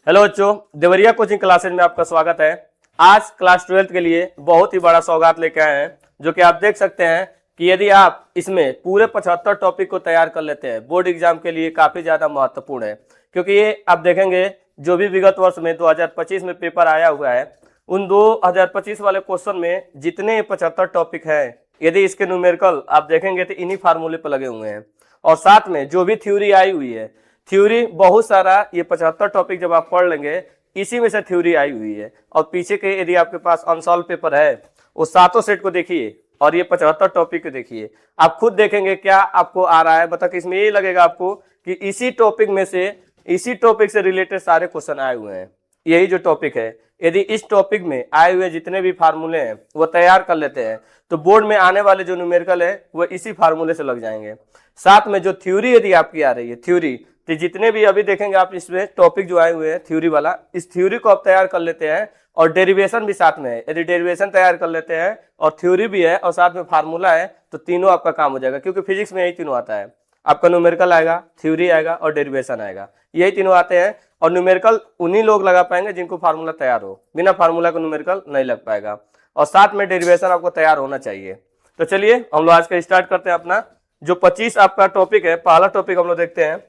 Hello बच्चों, Deoria coaching classes में आपका स्वागत है। आज क्लास 12th के लिए बहुत ही बड़ा सौगात लेके आए हैं, जो कि आप देख सकते हैं कि यदि आप इसमें पूरे 75 टॉपिक को तैयार कर लेते हैं, बोर्ड एग्जाम के लिए काफी ज्यादा महत्वपूर्ण है। क्योंकि ये आप देखेंगे जो भी विगत वर्ष में 2025 में पेपर आया हुआ है, उन 2025 वाले क्वेश्चन में जितने 75 टॉपिक हैं, यदि इसके न्यूमेरिकल आप देखेंगे तो इन्हीं फार्मूले पर लगे हुए हैं। और साथ में जो भी थ्योरी आई हुई है, थ्योरी बहुत सारा, ये 75 टॉपिक जब आप पढ़ लेंगे इसी में से थ्योरी आई हुई है। और पीछे के यदि आपके पास अनसॉल्व पेपर है, वो सातों सेट को देखिए और ये 75 टॉपिक को देखिए, आप खुद देखेंगे क्या आपको आ रहा है। मतलब इसमें ये लगेगा आपको कि इसी टॉपिक से रिलेटेड सारे क्वेश्चन आए हुए हैं। यही जो टॉपिक है, यदि इस टॉपिक में आए हुए जितने भी फार्मूले हैं वो तैयार कर लेते हैं, तो बोर्ड में आने वाले जो न्यूमेरिकल है वो इसी फार्मूले से लग जाएंगे। साथ में जो थ्योरी यदि आपकी आ रही है, थ्योरी तो जितने भी अभी देखेंगे आप इसमें टॉपिक जो आए हुए हैं थ्योरी वाला, इस थ्योरी को आप तैयार कर लेते हैं और डेरिवेशन भी साथ में है। यदि डेरिवेशन तैयार कर लेते हैं और थ्योरी भी है और साथ में फार्मूला है, तो तीनों आपका काम हो जाएगा। क्योंकि फिजिक्स में यही तीनों आता है, आपका न्यूमेरिकल आएगा, थ्योरी आएगा और डेरिवेशन आएगा, यही तीनों आते हैं। और न्यूमेरिकल उन्हीं लोग लगा पाएंगे जिनको फार्मूला तैयार हो, बिना फार्मूला को न्यूमेरिकल नहीं लग पाएगा। और साथ में डेरिवेशन आपको तैयार होना चाहिए। तो चलिए हम लोग आज का स्टार्ट करते हैं। अपना जो 25 आपका टॉपिक है, पहला टॉपिक हम लोग देखते हैं।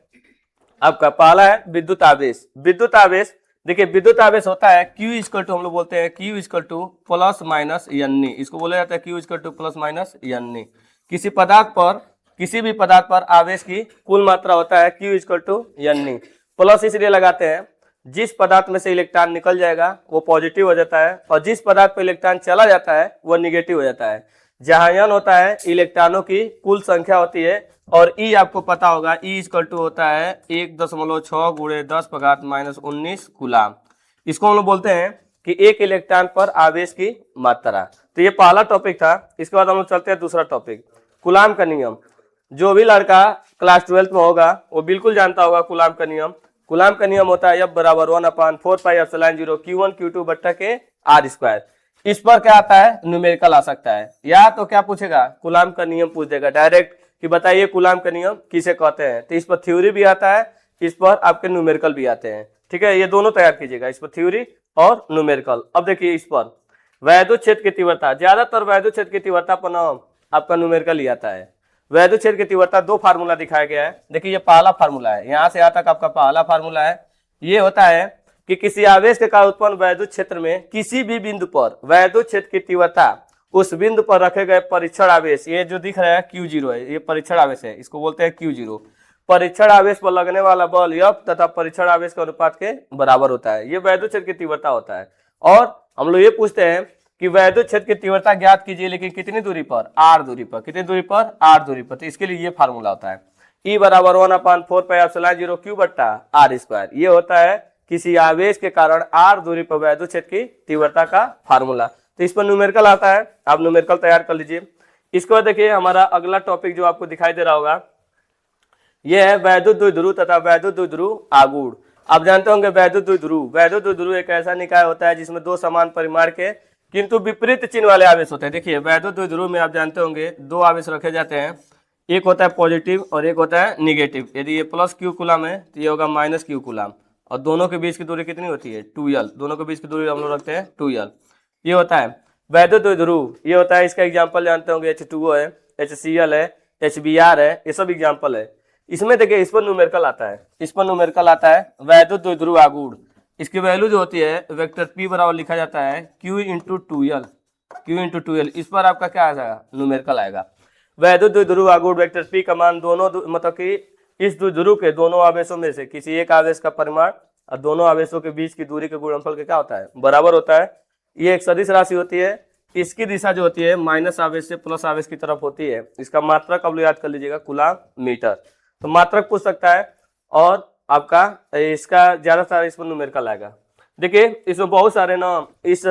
आपका पहला है विद्युत आवेश। विद्युत आवेश देखिए, विद्युत आवेश होता है Q इक्वल टू, हम लोग बोलते हैं Q equal two plus minus n। इसको बोला जाता है Q equal two plus minus n। किसी भी पदार्थ पर आवेश की कुल मात्रा होता है Q equal to n। Plus इसलिए लगाते हैं, जिस पदार्थ में से इलेक्ट्रॉन निकल जाएगा वो पॉजिटिव हो जाता है, और जिस पदार्थ पर इलेक्ट्रॉन चला जाता है वो निगेटिव हो जाता है। जहां n होता है इलेक्ट्रॉनों की कुल संख्या होती है, और E आपको पता होगा, E इक्वल टू होता है 1.6 गुणे 10⁻⁻19 कूलाम। इसको हम लोग बोलते हैं कि एक इलेक्ट्रॉन पर आवेश की मात्रा। तो ये पहला टॉपिक था। इसके बाद हम लोग चलते हैं दूसरा टॉपिक, कूलाम का नियम। जो भी लड़का क्लास 12th में होगा वो बिल्कुल जानता होगा कूलाम का नियम। कूलाम का नियम होता है F बराबर 1/4πε0 Q1 Q2 बट्टा के R²। इस पर क्या आता है, न्यूमेरिकल आ सकता है, या तो क्या पूछेगा, कूलाम का नियम पूछ देगा डायरेक्ट कि बताइए कूलाम का नियम किसे कहते हैं। तो इस पर थ्योरी भी आता है, इस पर आपके न्यूमेरिकल भी आते हैं। ठीक है, ये दोनों तैयार कीजिएगा, इस पर थ्योरी और न्यूमेरिकल। अब देखिए इस पर वैद्युत क्षेत्र की तीव्रता, ज्यादातर वैद्युत क्षेत्र की तीव्रता पर नाम आपका न्यूमेरिकल ही आता है। वैद्युत क्षेत्र की तीव्रता दो फार्मूला दिखाया गया है। देखिए ये पहला फार्मूला है, यहाँ से यहाँ तक आपका पहला फार्मूला है। ये होता है कि किसी आवेश के कारण उत्पन्न वैद्युत क्षेत्र में किसी भी बिंदु पर वैद्युत क्षेत्र की तीव्रता उस बिंदु पर रखे गए परीक्षण आवेश, ये जो दिख रहा है Q0 है, ये परीक्षण आवेश है, इसको बोलते हैं Q0। परीक्षण आवेश पर लगने वाला बल F तथा परीक्षण आवेश के अनुपात के बराबर होता है। ये वैद्युत क्षेत्र की तीव्रता होता है। और हम लोग ये पूछते हैं कि वैद्युत क्षेत्र की तीव्रता ज्ञात कीजिए, लेकिन कितनी दूरी पर, R दूरी पर। कितनी दूरी पर, R दूरी पर। तो इसके लिए ये फार्मूला होता है E बराबर 1/4πε0 Q बट्टा R²। ये होता है किसी आवेश के कारण R दूरी पर वैद्युत क्षेत्र की तीव्रता का फार्मूला। तो इस पर न्यूमेरिकल आता है, आप न्यूमेरिकल तैयार कर लीजिए। इसके बाद देखिए हमारा अगला टॉपिक जो आपको दिखाई दे रहा होगा, यह है वैद्युत द्विध्रुव तथा वैद्युत द्विध्रुव आगूढ़। आप जानते होंगे वैद्युत द्विध्रुव एक ऐसा निकाय होता है जिसमें दो समान परिमाण के किंतु विपरीत चिन्ह वाले आवेश होते हैं। देखिए वैद्युत द्विध्रुव में आप जानते होंगे दो आवेश रखे जाते हैं, एक होता है पॉजिटिव और एक होता है निगेटिव। यदि ये प्लस Q कूलाम है तो ये होगा माइनस Q कूलाम, और दोनों के बीच की दूरी कितनी होती है, 2L। दोनों के बीच की दूरी हम लोग रखते हैं 2L। ये होता है वैद्युत द्विध्रुव। ये होता है, इसका एग्जांपल जानते होंगे, H2O है, HCl है, HBr है, ये सब एग्जांपल है। इसमें देखिए इस पर न्यूमेरिकल आता है, इस पर न्यूमेरिकल आता है वैद्युत द्विध्रुव आगूढ़। इसकी वैल्यू जो होती है वेक्टर P बराबर लिखा जाता है Q इंटू 2L। इस पर आपका क्या आ जाएगा, न्यूमेरिकल आएगा। वैद्युत द्विध्रुव आगूढ़ वेक्टर P का मान दोनों, मतलब कि इस द्विध्रुव के दोनों आवेशों में से किसी एक आवेश का परिमाण और दोनों आवेशों के बीच की दूरी के गुणनफल के क्या होता है, बराबर होता है। ये एक सदिश राशि होती है। इसकी दिशा जो होती है माइनस आवेश से प्लस आवेश की तरफ होती है। इसका मात्रक अब याद कर लीजिएगा, कूलाम मीटर। तो मात्रक पूछ सकता है, और आपका इसका ज्यादातर इस पर न्यूमेरिकल आएगा। देखिए इसमें बहुत सारे ना, इस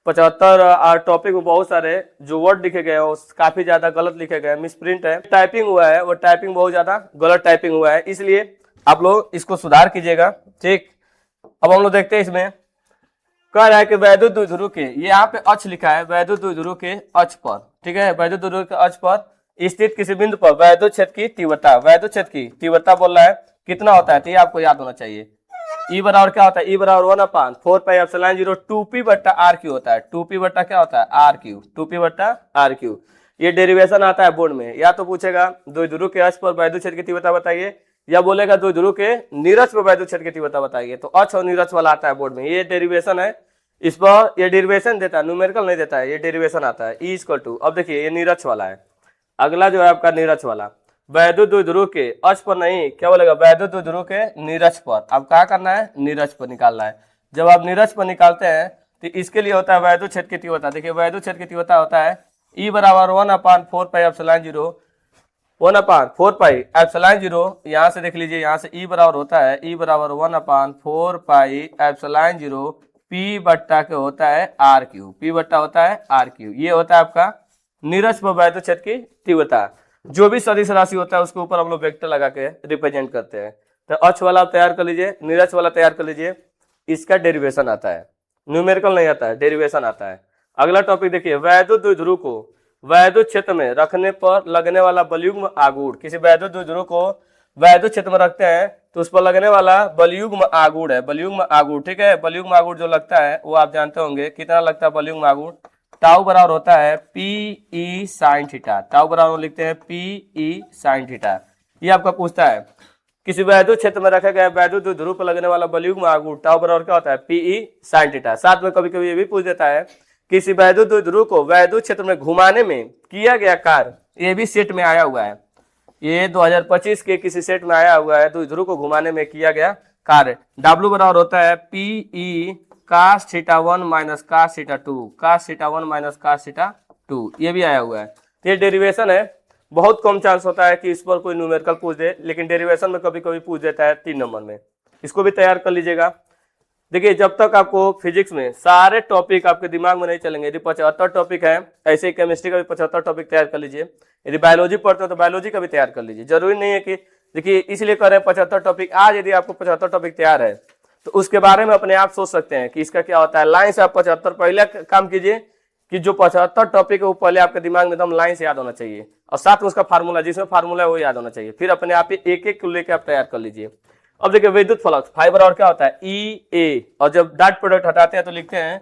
75 टॉपिक में बहुत सारे जो वर्ड लिखे गए हैं काफी ज्यादा गलत लिखे गए हैं, मिसप्रिंट है, टाइपिंग हुआ है, वो टाइपिंग बहुत ज्यादा गलत टाइपिंग हुआ है, इसलिए आप लोग इसको सुधार कीजिएगा। ठीक, अब हम लोग देखते हैं। इसमें कह रहा है कि वैद्युत द्विध्रुव के, ये यहाँ पे अक्ष लिखा है, वैद्युत द्विध्रुव के अक्ष पर, ठीक है, वैद्युत द्विध्रुव के अक्ष पर स्थित किसी बिंदु पर वैद्युत क्षेत्र की तीव्रता, वैद्युत क्षेत्र की तीव्रता बोल रहा है कितना होता है, तो ये आपको याद होना चाहिए। ई बराबर क्या होता है, ई बराबर 1/4πε0 2p बट्टा आर क्यू होता है। 2p बट्टा क्या होता है, आर क्यू, 2p बट्टा आर क्यू। ये डेरिवेशन आता है बोर्ड में, या तो पूछेगा द्विध्रुव के अक्ष पर वैद्युत क्षेत्र की तीव्रता बताइए, या बोलेगा द्विध्रुव के नीरज पर वैद्युत क्षेत्र की तीव्रता बताइए। तो अक्ष और नीरज वाला आता है बोर्ड में, ये डेरिवेशन है। इस पर ये डेरिवेशन देता है, न्यूमेरिकल नहीं देता है, ये डेरिवेशन आता है। ई इक्वल टू, अब देखिए ये नीरज वाला है, अगला जो है आपका नीरज वाला, वैद्युत द्विध्रुव के अक्ष पर नहीं, क्या बोलेगा, वैद्युत द्विध्रुव के नीरज पर। अब क्या करना है, नीरज पर निकालना है। जब आप नीरज पर निकालते हैं तो इसके लिए होता है वैद्युत क्षेत्र की तीव्रता। देखिए वैद्युत क्षेत्र की तीव्रता होता है ई बराबर 1/4πε0, 1/4πε0। यहाँ से देख लीजिए, यहाँ से ई बराबर होता है, ई बराबर 1/4πε0 पी बट्टा के होता है आर क्यू, पी बट्टा होता है आर क्यू। ये होता है आपका नीरज पर वैद्युत क्षेत्र की तीव्रता। जो भी सदिश राशि होता है उसके ऊपर हम लोग वेक्टर लगा के रिप्रेजेंट करते हैं। तो अक्ष वाला आप तैयार कर लीजिए, नीरज वाला तैयार कर लीजिए, इसका डेरिवेशन आता है, न्यूमेरिकल नहीं आता है, डेरिवेशन आता है। अगला टॉपिक देखिए, वैद्युत द्विध्रुव को वैद्युत क्षेत्र में रखने पर लगने वाला बलयुग्म आघूर्ण। किसी वैद्युत द्विध्रुव को वैद्युत क्षेत्र में रखते हैं तो उस पर लगने वाला बलयुग्म आघूर्ण है, बलयुग्म आघूर्ण, ठीक है। बलयुग्म आघूर्ण जो लगता है वो आप जानते होंगे, कितना लगता है बलयुग्म आघूर्ण, टाउ बराबर होता है P E sine theta, tau बराबर लिखते हैं पी ई साइन थीटा। ये आपका पूछता है किसी वैद्युत क्षेत्र में रखा गया वैद्युत द्विध्रुव पर लगने वाला बलयुग्म आघूर्ण टाउ बराबर क्या होता है, पी ई साइन थीटा। साथ में कभी कभी ये भी पूछ देता है किसी वैद्युत द्विध्रुव को वैद्युत क्षेत्र में घुमाने में किया गया कार्य, ये भी सेट में आया हुआ है, ये 2025 के किसी सेट में आया हुआ है, द्विध्रुव को घुमाने में किया गया कार्य। डब्ल्यू बराबर होता है P E cos theta 1 minus cos theta 2, cos theta 1 minus cos theta 2, ये भी आया हुआ है। तो ये डेरिवेशन है, बहुत कम चांस होता है कि इस पर कोई न्यूमेरिकल पूछ दे, लेकिन डेरिवेशन में कभी कभी पूछ देता है 3 नंबर में। इसको भी तैयार कर लीजिएगा। देखिए जब तक आपको फिजिक्स में सारे टॉपिक आपके दिमाग में नहीं चलेंगे, यदि 75 टॉपिक है, ऐसे ही केमिस्ट्री का भी 75 टॉपिक तैयार कर लीजिए। यदि बायोलॉजी पढ़ते हो तो बायोलॉजी का भी तैयार कर लीजिए। जरूरी नहीं है कि, देखिए इसलिए कर रहे हैं 75 टॉपिक। आज यदि आपको 75 टॉपिक तैयार है तो उसके बारे में अपने आप सोच सकते हैं कि इसका क्या होता है। लाइन से आप 75 पहले काम कीजिए कि जो 75 टॉपिक है वो पहले आपके दिमाग में एकदम लाइन से याद होना चाहिए, और साथ में उसका फार्मूला, जिसमें फार्मूला है वो याद होना चाहिए। फिर अपने आप ही एक एक को लेकर आप तैयार कर लीजिए। अब देखिए विद्युत फ्लक्स फाइबर और क्या होता है ई ए, और जब डॉट प्रोडक्ट हटाते हैं तो लिखते हैं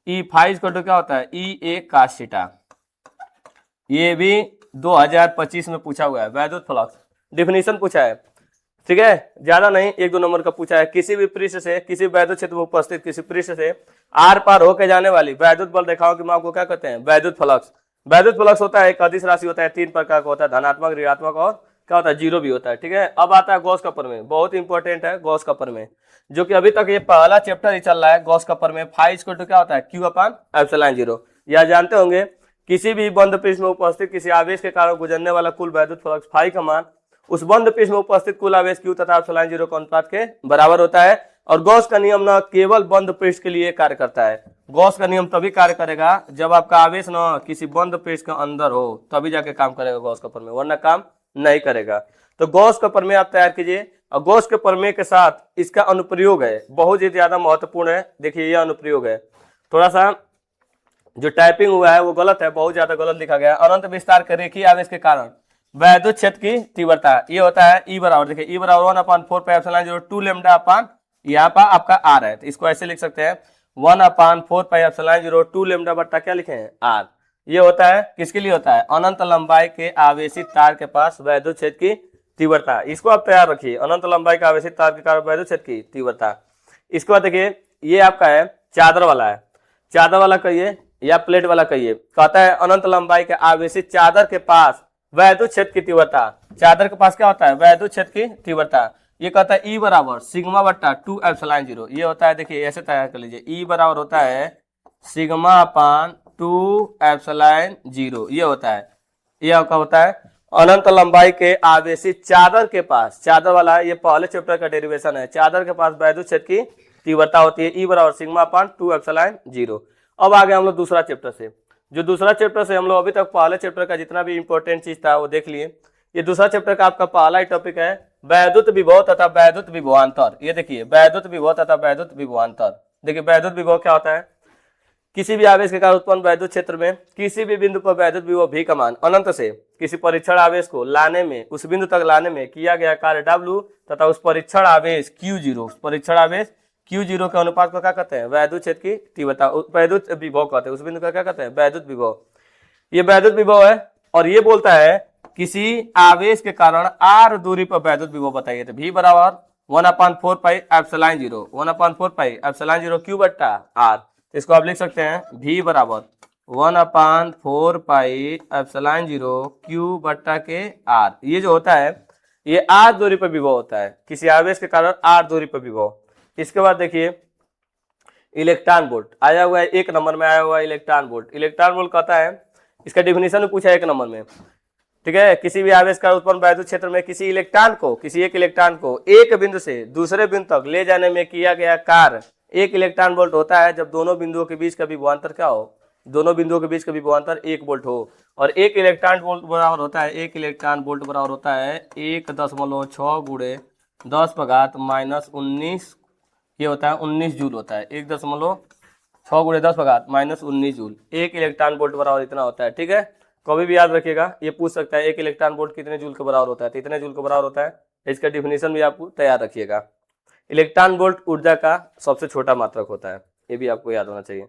ई फाइव को, क्या होता है ई ए कास थीटा। ये भी 2025 में पूछा हुआ है, वैद्युत फ्लक्स डिफिनीशन पूछा है, ठीक है, ज्यादा नहीं, 1-2 नंबर का पूछा है। किसी भी पृष्ठ से, किसी वैद्युत क्षेत्र में उपस्थित किसी पृष्ठ से आर पार होकर जाने वाली वैद्युत बल रेखाओं की माप को क्या कहते हैं, वैद्युत फ्लक्स। वैद्युत फ्लक्स होता है एक अदिश राशि होता है, 3 प्रकार का होता है, धनात्मक, ऋणात्मक और क्या होता है, जीरो भी होता है, ठीक है। अब आता है गॉस का प्रमेय, बहुत इंपॉर्टेंट है गॉस का प्रमेय, जो कि अभी तक ये पहला चैप्टर ही चल रहा है। गॉस का प्रमेय फाइव इक्वल टू क्या होता है, Q/ε0। यह जानते होंगे किसी भी बंद पृष्ठ में उपस्थित किसी आवेश के कारण गुजरने वाला कुल वैद्युत फ्लक्स फाई का मान उस बंद पृष्ठ में उपस्थित कुल आवेश Q तथा ε0 के अनुपात के बराबर होता है। और गॉस का नियम न केवल बंद पृष्ठ के लिए कार्य करता है, गॉस का नियम तभी कार्य करेगा जब आपका आवेश न किसी बंद पृष्ठ के अंदर हो, तभी जाके काम करेगा गॉस का प्रमेय, वरना काम नहीं करेगा। तो गॉस का प्रमेय आप तैयार कीजिए, और गॉस के प्रमेय के साथ इसका अनुप्रयोग है, बहुत ही ज्यादा महत्वपूर्ण है। देखिए यह अनुप्रयोग है, थोड़ा सा जो टाइपिंग हुआ है वो गलत है, बहुत ज्यादा गलत लिखा गया है। अनंत विस्तार के रेखीय आवेश के कारण वैद्युत क्षेत्र की तीव्रता, ये होता है ई बराबर, देखिए ई बराबर 1/4πε0 2 लैम्डा अपान, यहाँ पर आपका आर है, तो इसको ऐसे लिख सकते हैं 1/4πε0 2 लैम्डा बट्टा क्या लिखे हैं, आर। ये होता है किसके लिए होता है, अनंत लंबाई के आवेशित तार के पास वैद्युत क्षेत्र की तीव्रता। इसको आप तैयार रखिए, अनंत लंबाई का आवेशित तार के कारण वैद्युत क्षेत्र की तीव्रता। इसके बाद देखिए ये आपका है चादर वाला है, चादर वाला कहिए या प्लेट वाला कहिए, कहता है अनंत लंबाई के आवेशित चादर के पास वैद्युत क्षेत्र की तीव्रता। चादर के पास क्या होता है, वैद्युत क्षेत्र की तीव्रता। ये कहता है ई बराबर सिग्मा बट्टा 2ε0। ये होता है, देखिए ऐसे तैयार कर लीजिए, ई बराबर होता है सिग्मा अपान 2ε0। ये होता है, ये आपका होता है अनंत लंबाई के आवेशित चादर के पास, चादर वाला ये पहले चैप्टर का डेरिवेशन है, चादर के पास वैद्युत क्षेत्र की तीव्रता होती है ई बराबर सिग्मा अपान 2ε0। अब आगे हम लोग दूसरा चैप्टर से, जो दूसरा चैप्टर से हम लोग अभी तक पहले चैप्टर का जितना भी इंपॉर्टेंट चीज था वो देख लिए। ये दूसरा चैप्टर का आपका पहला ही टॉपिक है वैद्युत विभव तथा वैद्युत विभवांतर। ये देखिए वैद्युत विभव तथा वैद्युत विभवांतर। देखिए वैद्युत विभव क्या होता है किसी भी आवेश के कारण उत्पन्न वैद्युत क्षेत्र में किसी भी बिंदु पर वैद्युत विभव V का मान अनंत से किसी परीक्षण आवेश को लाने में, उस बिंदु तक लाने में किया गया कार्य W तथा उस परीक्षण आवेश Q0, परीक्षण आवेश Q0 के अनुपात को क्या कहते हैं? वैद्युत क्षेत्र की तीव्रता, वैद्युत विभव कहते हैं। उस बिंदु का क्या कहते हैं? वैद्युत विभव। ये वैद्युत विभव है और ये बोलता है किसी आवेश के कारण r दूरी पर वैद्युत विभव बताइए। तो V बराबर 1/4 pi epsilon 0, 1/4 pi epsilon 0 Q बट्टा R। इसको आप लिख सकते हैं V बराबर 1/4 पाई एप्सिलॉन 0 Q बट्टा के R। ये जो होता है ये r दूरी पर विभव होता है, किसी आवेश के कारण r दूरी पर विभव। इसके बाद देखिए इलेक्ट्रॉन वोल्ट आया हुआ है, 1 नंबर में आया हुआ है इलेक्ट्रॉन वोल्ट। इलेक्ट्रॉन वोल्ट कहता है, इसका डिफिनीशन में पूछा है 1 नंबर में, ठीक है। किसी भी आवेश का उत्पन्न वैद्युत क्षेत्र में किसी इलेक्ट्रॉन को, किसी एक इलेक्ट्रॉन को एक बिंदु से दूसरे बिंदु तक ले जाने में किया गया कार्य 1 इलेक्ट्रॉन वोल्ट होता है जब दोनों बिंदुओं के बीच का विभवांतर क्या हो? दोनों बिंदुओं के बीच का विभवांतर 1 वोल्ट हो। और 1 इलेक्ट्रॉन वोल्ट बराबर होता है, 1 इलेक्ट्रॉन वोल्ट बराबर होता है 1.6 गुणे 10 घात -19, ये होता है 19 जूल होता है। 1.6 गुणे 10 घात -19 जूल। 1 इलेक्ट्रॉन वोल्ट बराबर इतना होता है, ठीक है। कभी भी याद रखिएगा, ये पूछ सकता है 1 इलेक्ट्रॉन वोल्ट कितने जूल के बराबर होता है, तो इतने जूल के बराबर होता है। इसका डिफिनीशन भी आपको तैयार रखिएगा। इलेक्ट्रॉन वोल्ट ऊर्जा का सबसे छोटा मात्रक होता है, ये भी आपको याद होना चाहिए।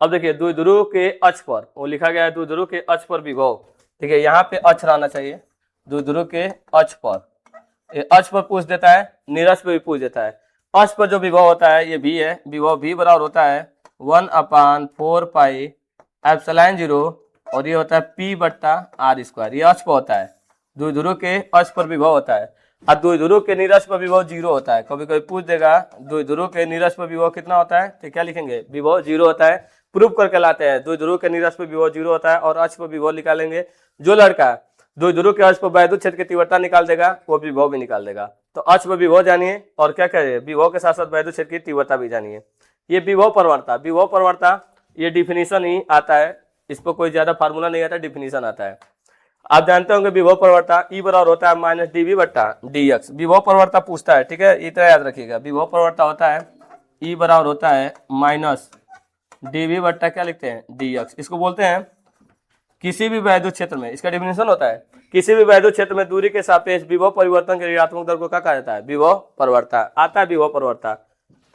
अब देखिए द्विध्रुव के अक्ष पर, वो लिखा गया है द्विध्रुव के अक्ष पर विभव, ठीक है। यहाँ पे अक्ष रहना चाहिए, द्विध्रुव के अक्ष पर। ये अक्ष पर पूछ देता है, निरक्ष पे भी पूछ देता है। अक्ष पर जो विभव होता है ये V है, विभव V बराबर होता है 1/4 पाई एप्सिलॉन 0 और ये होता है P बट्टा R स्क्वायर। ये अक्ष पर होता है, द्विध्रुव के अक्ष पर विभव होता है। और द्विध्रुव के निरक्ष पर विभव 0 होता है। कभी कभी पूछ देगा द्विध्रुव के निरक्ष पर विभव कितना होता है, तो क्या लिखेंगे? विभव 0 होता है। प्रूफ करके लाते हैं, द्विध्रुव के निरक्ष पर विभव 0 होता है और अक्ष पर विभव निकालेंगे। जो लड़का द्विध्रुव के अक्ष पर वैद्युत क्षेत्र की तीव्रता निकाल देगा वो विभव भी निकाल देगा। तो अक्ष पर विभव जानिए और क्या करिए, विभव के साथ साथ वैद्युत क्षेत्र की तीव्रता भी जानिए। ये विभव प्रवणता, विभव प्रवणता ये डिफिनीशन ही आता है, इस पर कोई ज्यादा फार्मूला नहीं आता, डिफिनीशन आता है। आप जानते होंगे विभव प्रवणता E बराबर होता है -dV बट्टा dx। विभव प्रवणता पूछता है, ठीक है, इतना याद रखिएगा। विभव प्रवणता होता है E बराबर होता है -dV बट्टा क्या लिखते हैं dx। इसको बोलते हैं किसी भी वैद्युत क्षेत्र में, इसका डिफिनीशन होता है किसी भी वैद्युत क्षेत्र में दूरी के सापेक्ष विभव परिवर्तन के ऋणात्मक दर को क्या कहा जाता है? विभव प्रवणता। आता है विभव प्रवणता,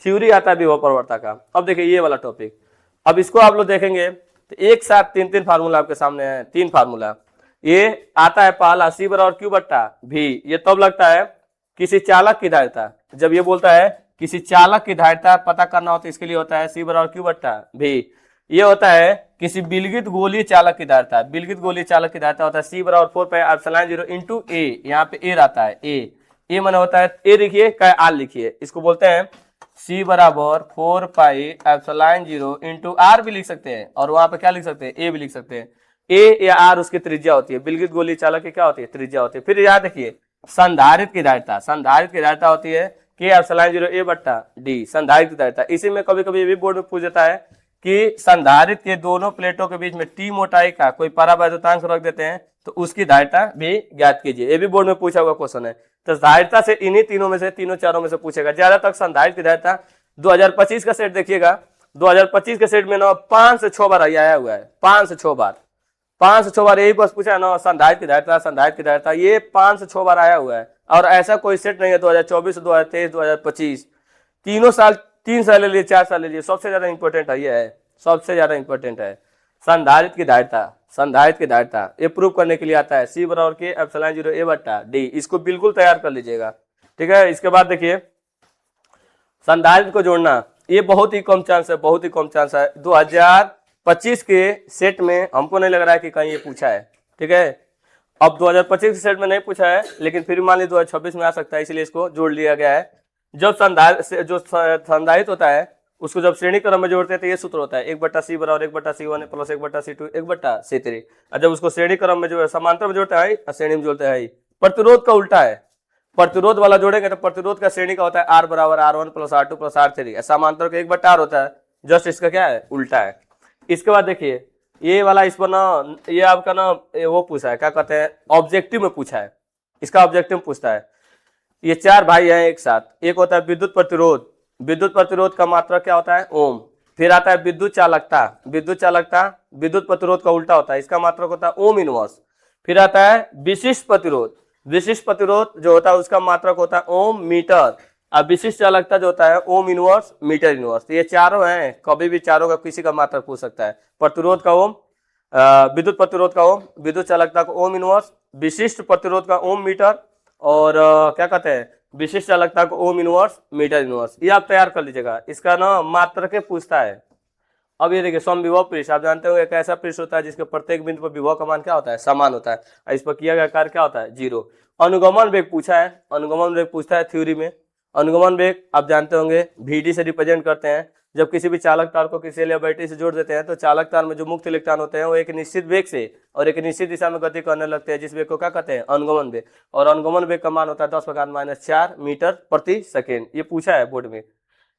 थ्योरी आता है विभव प्रवणता का। अब देखिए ये वाला टॉपिक, अब इसको आप लोग देखेंगे तो एक साथ 3 फार्मूला आपके सामने है, 3 फार्मूला। ये आता है पहला C बराबर Q बट्टा V। ये तब लगता है किसी चालक की धारिता, जब ये बोलता है किसी चालक की धारिता पता करना हो तो इसके लिए होता है C बराबर Q बट्टा V। ये होता है किसी बिलगित गोलीय चालक की धारिता, बिलगित गोलीय चालक की धारिता होता है C बराबर 4 पाई एप्सिलॉन 0 इंटू A। यहाँ पे A रहता है, A माने होता है A लिखिए क्या R लिखिए। इसको बोलते हैं C बराबर 4 पाई एप्सिलॉन 0 इंटू R भी लिख सकते हैं और वहां पे क्या लिख सकते हैं? A भी लिख सकते हैं। A या R उसकी त्रिज्या होती है, बिलगित गोलीय चालक की क्या होती है? त्रिज्या होती है। फिर याद रखिए संधारित्र की धारिता, संधारित्र की धारिता होती है K एप्सिलॉन 0 A बट्टा D, संधारित्र की धारिता। इसी में कभी कभी ये भी बोर्ड में पूछ देता है कि संधारित्र के दोनों प्लेटों के बीच में T मोटाई का कोई परावैद्युतांक रख देते हैं तो उसकी धारिता भी ज्ञात कीजिए। ये भी बोर्ड में पूछा हुआ क्वेश्चन है। तो धारिता से इन्हीं तीनों में से, तीनों चारों में से पूछेगा। ज्यादातर संधारित्र की धारिता 2025 का सेट देखिएगा, 2025 के सेट में ना 5 से 6 बार आया हुआ है, 5 से 6 बार, 5 से 6 बार यही बस पूछा है ना, संधारित्र की धारिता, संधारित्र की धारिता, ये 5 से 6 बार आया हुआ है। और ऐसा कोई सेट नहीं है 2024, 2023, 2025, तीनों साल, 3 साल ले लिए, 4 साल ले लिए। सबसे ज्यादा इंपॉर्टेंट है, ये है सबसे ज्यादा इंपॉर्टेंट है संधारित्र की धारिता। संधारित्र की धारिता ये प्रूव करने के लिए आता है C बराबर के एप्सिलॉन 0 A बट्टा D। इसको बिल्कुल तैयार कर लीजिएगा, ठीक है। इसके बाद देखिए संधारित्र को जोड़ना, ये बहुत ही कम चांस है, बहुत ही कम चांस है। 2025 के सेट में हमको नहीं लग रहा है कि कहीं ये पूछा है, ठीक है। अब 2025 के सेट में नहीं पूछा है, लेकिन फिर मान लीजिए 2026 में आ सकता है, इसलिए इसको जोड़ लिया गया है। जब संधारित्र होता है उसको जब श्रेणी क्रम में जोड़ते हैं तो ये सूत्र होता है 1/C बराबर 1/C1 प्लस 1/C2 1/C3। और जब उसको श्रेणी क्रम में जो है समांतर में जोड़ते हैं, श्रेणी में जोड़ते हैं। प्रतिरोध का उल्टा है, प्रतिरोध वाला जोड़ेंगे तो प्रतिरोध का श्रेणी का होता है R बराबर R1 plus R2 plus R3। समांतर का 1/R होता है, जस्ट इसका क्या है? उल्टा है। इसके बाद देखिए ये वाला, इस पर ना ये आपका ना वो पूछा है, क्या कहते हैं, ऑब्जेक्टिव में पूछा है। इसका ऑब्जेक्टिव पूछता है, ये 4 भाई हैं एक साथ, एक होता है विद्युत प्रतिरोध। विद्युत प्रतिरोध का मात्रा क्या होता है? ओम। फिर आता है विद्युत चालकता। विद्युत चालकता विद्युत प्रतिरोध का उल्टा होता है, इसका मात्रक होता है ओम इनवर्स। फिर आता है विशिष्ट प्रतिरोध। विशिष्ट प्रतिरोध जो होता है उसका मात्रक होता है ओम मीटर। अब विशिष्ट चालकता जो होता है ओम इनवर्स मीटर इनवर्स। ये चारों हैं, कभी भी चारों का किसी का मात्रक पूछ सकता है। प्रतिरोध का ओम, विद्युत प्रतिरोध का ओम, विद्युत चालकता का ओम इनवर्स, विशिष्ट प्रतिरोध का ओम मीटर, और क्या कहते हैं विशिष्ट चालकता को ओम इनवर्स मीटर इनवर्स। ये आप तैयार कर लीजिएगा, इसका ना मात्रक के पूछता है। अब ये देखिए समविभव पृष्ठ, आप जानते हो एक ऐसा पृष्ठ होता है जिसके प्रत्येक बिंदु पर विभव का मान क्या होता है, समान होता है, और इस पर किया गया कार्य क्या होता है, 0। अनुगमन वेग पूछा है, अनुगमन वेग पूछता है थ्योरी में। अनुगमन वेग आप जानते होंगे VD से रिप्रेजेंट करते हैं। जब किसी भी चालक तार को किसी या बैटरी से जोड़ देते हैं तो चालक तार में जो मुक्त इलेक्ट्रॉन होते हैं वो एक निश्चित वेग से और एक निश्चित दिशा में गति करने लगते हैं, जिस वेग को क्या कहते हैं, अनुगमन वेग। और अनुगमन वेग का मान होता है 10⁻⁴ मीटर प्रति सेकेंड। ये पूछा है बोर्ड में।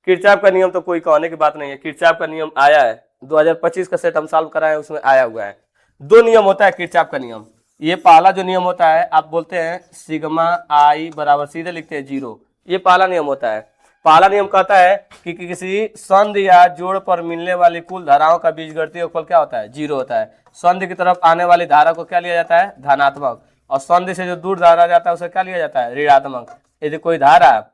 किरचॉफ का नियम तो कोई कहने की बात नहीं है, किरचॉफ का नियम आया है 2025 का सेट हम सॉल्व कराए, उसमें आया हुआ है। दो नियम होता है किरचॉफ का नियम। ये पहला जो नियम होता है आप बोलते हैं सिग्मा आई बराबर, सीधे लिखते हैं 0। ये पहला नियम होता है। पहला नियम कहता है कि किसी संधि या जोड़ पर मिलने वाली कुल धाराओं का बीजगणितीय योगफल क्या होता है, 0 होता है। संधि की तरफ आने वाली धारा को क्या लिया जाता है, धनात्मक, और संधि से जो दूर धारा जाता है उसे क्या लिया जाता है, ऋणात्मक। यदि कोई धारा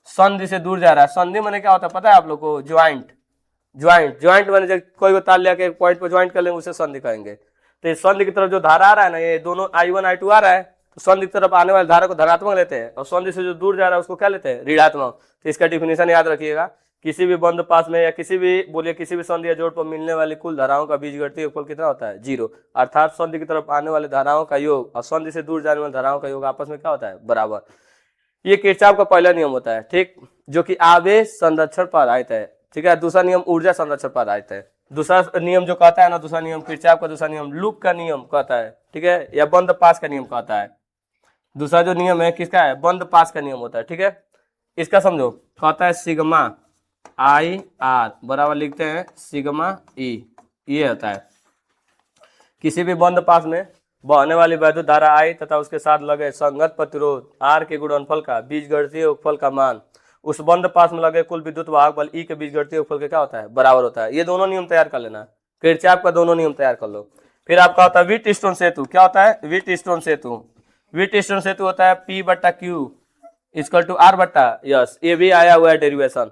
संधि से दूर जा रहा है, संधि माने क्या होता है पता है आप लोग को, ज्वाइंट। ज्वाइंट माने जब कोई तार लेके एक पॉइंट पर ज्वाइंट कर लेंगे उसे संधि कहेंगे। तो इस संधि की तरफ जो धारा आ रहा है ना, ये दोनों I1 I2 आ रहा है, तो संधि की तरफ आने वाली धारा को धनात्मक लेते हैं, और संधि से जो दूर जा रहा है उसको क्या लेते हैं, ऋणात्मक। तो इसका डिफिनेशन याद रखिएगा, किसी भी बंद पास में या किसी भी बोलिए किसी भी संधि या जोड़ पर मिलने वाली कुल धाराओं का बीजगणितीय योगफल कितना होता है, 0। अर्थात संधि की तरफ आने वाली धाराओं का योग और संधि से दूर जाने वाली धाराओं का योग आपस में क्या होता है, बराबर। ये किरचॉफ का पहला नियम होता है, ठीक, जो कि आवेश संरक्षण पर आधारित है, ठीक है। दूसरा नियम ऊर्जा संरक्षण पर आधारित है। दूसरा नियम जो कहता है ना, दूसरा नियम किरचॉफ का दूसरा नियम लूप का नियम कहता है, ठीक है, या बंद पास का नियम कहता है। दूसरा जो नियम है किसका है, बंद पास का नियम होता है, ठीक है। इसका समझो, कहता है सिग्मा आई आर बराबर लिखते हैं सिग्मा ई। ये होता है किसी भी बंद पास में बहने वाली वैद्युत धारा आई तथा उसके साथ लगे संगत प्रतिरोध आर के गुणनफल का बीजगणितीय योगफल का मान उस बंद पास में लगे कुल विद्युत वाहक बल ई के बीजगणितीय योगफल के क्या होता है, बराबर होता है। ये दोनों नियम तैयार कर लेना, किरचॉफ का दोनों नियम तैयार कर लो। फिर आपका होता है व्हीटस्टोन सेतु। क्या होता है, व्हीटस्टोन सेतु। व्हीटस्टोन सेतु होता है P/Q इक्वल टू R/S। ये भी आया हुआ है डेरिवेशन,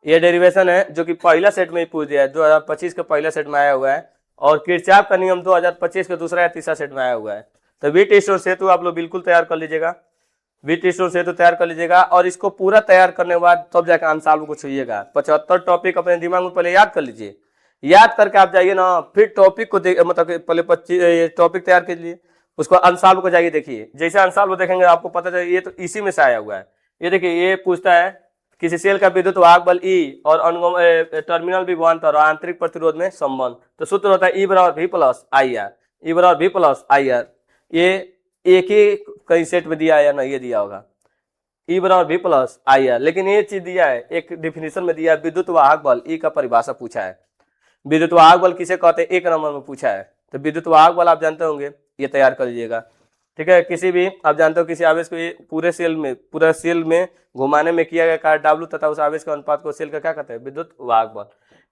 ये डेरिवेशन है जो कि पहला सेट में ही पूछ दिया है, 2025 के पहला सेट में आया हुआ है, और किरचॉफ का नियम 2025 के दूसरा या तीसरा सेट में आया हुआ है। तो व्हीटस्टोन सेतु आप लोग बिल्कुल तैयार कर लीजिएगा, व्हीटस्टोन सेतु तैयार कर लीजिएगा, और इसको पूरा तैयार करने के बाद तब जाकर आंसर को छुइएगा। 75 टॉपिक अपने दिमाग में पहले याद कर लीजिए, याद करके आप जाइए ना, फिर टॉपिक को मतलब पहले 25 टॉपिक तैयार कीजिए, उसको आंसर को जाइए देखिए। जैसे आंसर को देखेंगे आपको पता चले ये तो इसी में से आया हुआ है। ये देखिए, ये पूछता है किसी सेल का विद्युत वाहक बल E और टर्मिनल विभवांतर और आंतरिक प्रतिरोध में संबंध। तो सूत्र होता है E बराबर V plus I R, E बराबर V प्लस आई आर। ये एक ही कहीं सेट में दिया है या नहीं, ये दिया होगा E बराबर V प्लस आई आर, लेकिन ये चीज दिया है एक डिफिनेशन में दिया है, विद्युत वाहक बल E का परिभाषा पूछा है। विद्युत वाहक बल किसे कहते हैं, 1 नंबर में पूछा है। तो विद्युत वाहक बल आप जानते होंगे, ये तैयार कर लीजिएगा, ठीक है। किसी भी आप जानते हो किसी आवेश को पूरे सेल में घुमाने में किया गया कार्य W तथा उस आवेश के अनुपात को सेल का क्या कहते हैं, विद्युत वाहक बल।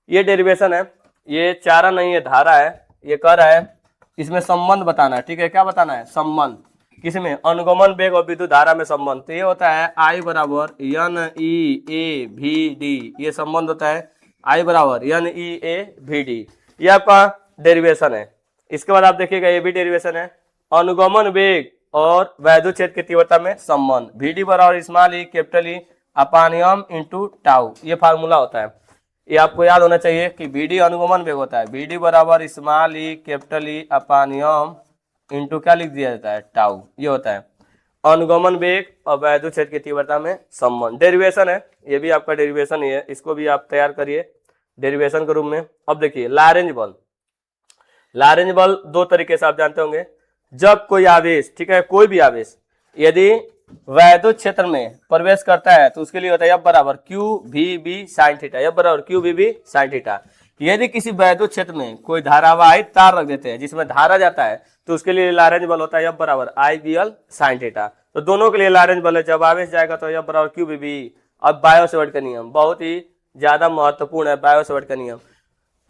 ये डेरिवेशन है, ये चारा नहीं है, धारा है। ये कह रहा है इसमें संबंध बताना है, ठीक है। क्या बताना है, संबंध किसमें, अनुगमन वेग और विद्युत धारा में संबंध। तो ये होता है I बराबर NE/A/V/D, ये संबंध होता है I बराबर NE/A/V/D। ये आपका डेरिवेशन है। इसके बाद आप देखिएगा ये भी डेरिवेशन है, अनुगमन वेग और वैद्युत क्षेत्र की तीव्रता में संबंध। VD बराबर स्मॉल ई कैपिटल ई अपान m इंटू टाउ, ये फार्मूला होता है। ये आपको याद होना चाहिए कि VD अनुगमन वेग होता है, VD बराबर स्मॉल ई कैपिटल ई अपान m इंटू क्या लिख दिया जाता है, टाउ। ये होता है अनुगमन वेग और वैद्युत क्षेत्र की तीव्रता में संबंध। डेरिवेशन है, ये भी आपका डेरिवेशन ही है, इसको भी आप तैयार करिए डेरिवेशन के रूप में। अब देखिए लॉरेंज बल। लॉरेंज बल दो तरीके से आप जानते होंगे। जब कोई आवेश, ठीक है, कोई भी आवेश यदि वैद्युत क्षेत्र में प्रवेश करता है तो उसके लिए होता है F बराबर QVB sin थीटा, F बराबर QVB sin थीटा। यदि किसी वैद्युत क्षेत्र में कोई धारावाहिक तार रख देते हैं जिसमें धारा जाता है तो उसके लिए लॉरेंज बल होता है F बराबर IBL sin थीटा। तो दोनों के लिए लॉरेंज बल है, जब आवेश जाएगा तो F बराबर QVB। अब बायो सेवर्ट का नियम बहुत ही ज्यादा महत्वपूर्ण है बायो सेवर्ट का नियम।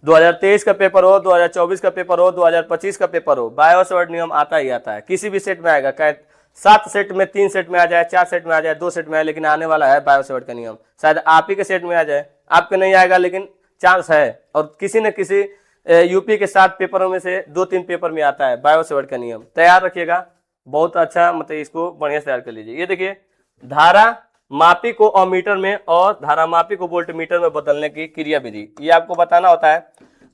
2023 का पेपर हो, 2024 का पेपर हो, 2025 का पेपर हो, बायो सेवर्ट नियम आता ही आता है, किसी भी सेट में आएगा, चाहे 7 सेट में, 3 सेट में आ जाए, 4 सेट में आ जाए, 2 सेट में आए, लेकिन आने वाला है बायो सेवर्ट का नियम। शायद आप ही के सेट में आ जाए, आपके नहीं आएगा, लेकिन चांस है। और किसी न किसी यूपी के 7 पेपरों में से 2-3 पेपर में आता है बायो सेवर्ट का नियम। तैयार रखिएगा, बहुत अच्छा, मतलब इसको बढ़िया से तैयार कर लीजिए। ये देखिए, धारा मापी को अमीटर में और धारा मापी को वोल्टमीटर में बदलने की क्रिया विधि, ये आपको बताना होता है।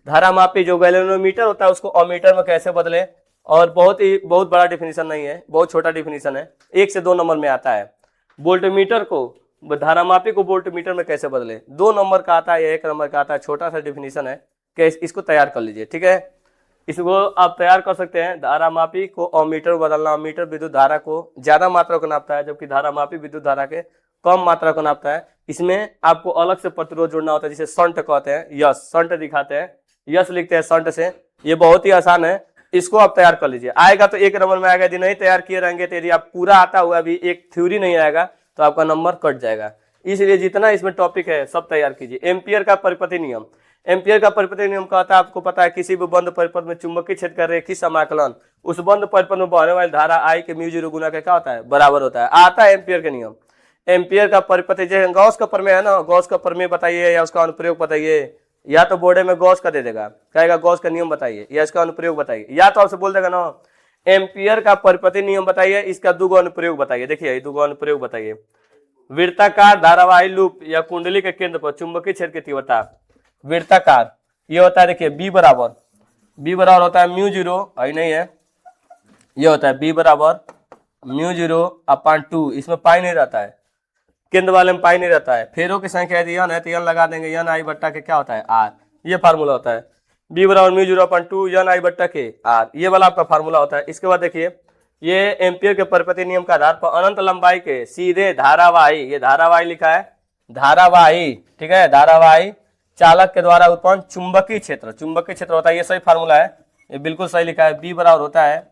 धारा मापी जो गैलोमीटर होता है उसको अमीटर में कैसे बदले, और बहुत बड़ा डिफिनीशन नहीं है, बहुत छोटा डिफिनीशन है, 1 से 2 नंबर में आता है। वोल्टमीटर को, धारा मापी को वोल्टमीटर में कैसे बदले, 2 नंबर का आता है या 1 नंबर का आता है, छोटा सा डिफिनीशन है। इसको तैयार कर लीजिए, ठीक है। इसको आप तैयार कर सकते हैं। धारा मापी को अमीटर में बदलना, अमीटर विद्युत धारा को ज्यादा मात्रा को नापता है, जबकि धारा मापी विद्युत धारा के कम मात्रा को नापता है। इसमें आपको अलग से प्रतिरोध जोड़ना होता है, जिसे शंट कहते हैं, यस शंट दिखाते हैं, यस लिखते हैं शंट से। ये बहुत ही आसान है, इसको आप तैयार कर लीजिए। आएगा तो 1 नंबर में आएगा, यदि नहीं तैयार किए रहेंगे तो, यदि आप पूरा आता हुआ भी एक थ्योरी नहीं आएगा तो आपका नंबर कट जाएगा। इसलिए जितना इसमें टॉपिक है सब तैयार कीजिए। एम्पियर का परिपथी नियम, एम्पियर का परिपथी नियम कहता है, आपको पता है, किसी भी बंद परिपथ में चुंबकीय क्षेत्र का रेखीय समाकलन उस बंद परिपथ में बहने वाली धारा आई के म्यू 0 गुना के क्या होता है, बराबर होता है। आता है एम्पियर का नियम। एम्पियर का परिपथी, जैसे गॉस का प्रमेय है ना, गॉस का प्रमेय बताइए या उसका अनुप्रयोग बताइए, या तो बोर्ड में गॉस का दे देगा, कहेगा गॉस का नियम बताइए या इसका अनुप्रयोग बताइए, या तो आपसे बोल देगा ना एम्पियर का परिपथी नियम बताइए, इसका 2 अनुप्रयोग बताइए। देखिए 2 अनुप्रयोग बताइए। वृत्ताकार धारावाही लूप या कुंडली के केंद्र पर चुंबकीय क्षेत्र की तीव्रता, वृत्ताकार ये होता है, देखिए बी बराबर होता है म्यू 0, नहीं है, ये होता है बी बराबर म्यू 0/2। इसमें पाई नहीं रहता है, केंद्र वाले में पाई नहीं रहता है। फेरों की संख्या यदि n है तो n लगा देंगे, n i बट्टा के क्या होता है r, ये फार्मूला होता है। b बराबर म्यू 0/2 n i बट्टा के r, ये वाला आपका फार्मूला होता है। इसके बाद देखिए, ये एम्पियर के परिपथी नियम का आधार पर अनंत लंबाई के सीधे धारावाही, ये धारावाही लिखा है, धारावाही, ठीक है, धारावाही चालक के द्वारा उत्पन्न चुंबकीय क्षेत्र होता है। ये सही फार्मूला है, ये बिल्कुल सही लिखा है। b बराबर होता है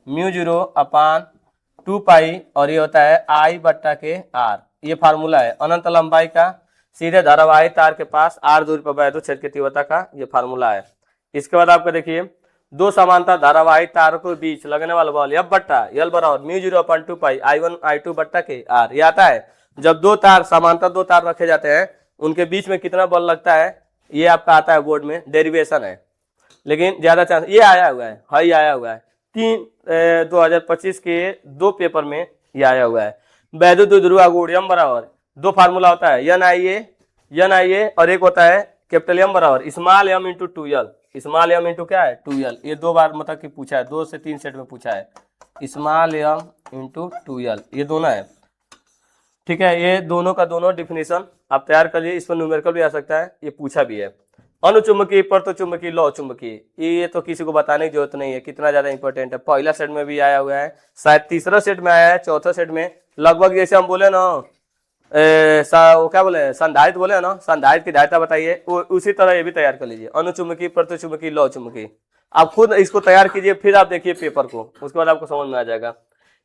म्यू 0/2 पाई, और ये होता है i बट्टा के r, ये फार्मूला है। अनंत लंबाई का सीधे धारावाही तार के पास r दूरी पर वैद्युत क्षेत्र की तीव्रता का ये फार्मूला है। इसके बाद आपका देखिए, 2 समांतर धारावाही तारों के बीच लगने वाला बल F बट्टा L बराबर म्यू 0/2 पाई I1 I2 बट्टा के R, ये आता है। जब 2 तार समांतर 2 तार रखे जाते हैं, उनके बीच में कितना बल लगता है, ये आपका आता है बोर्ड में, डेरिवेशन है, लेकिन ज्यादा चांस ये आया हुआ है, हाई आया हुआ है 2025 के 2 पेपर में ये आया हुआ है। वैद्युत द्विध्रुव गुण M बराबर 2 फार्मूला होता है, एन आई ए, और एक होता है कैपिटल M बराबर small m into 2L, small m into क्या है 2L। ये 2 बार मतलब कि पूछा है, 2 से 3 सेट में पूछा है, स्मॉल m इंटू 2L, ये दोनों है, ठीक है। ये दोनों का दोनों डिफिनीशन आप तैयार कर लिए, इस पर न्यूमेरिकल भी आ सकता है, ये पूछा भी है। अनुचुंबकीय, परतोचुंबकीय, लौह चुंबकीय, ये तो किसी को बताने की जरूरत नहीं है, कितना ज्यादा इंपॉर्टेंट है। पहला सेट में भी आया हुआ है, शायद तीसरा सेट में आया है, चौथा सेट में लगभग, जैसे हम बोले ना वो क्या बोले, संधारित्र बोले ना, संधारित्र की धारिता बताइए, उसी तरह ये भी तैयार कर लीजिए। अनुचुंबकीय, परतोचुंबकीय, लौह चुंबकीय, आप खुद इसको तैयार कीजिए, फिर आप देखिए पेपर को, उसके बाद आपको समझ में आ जाएगा।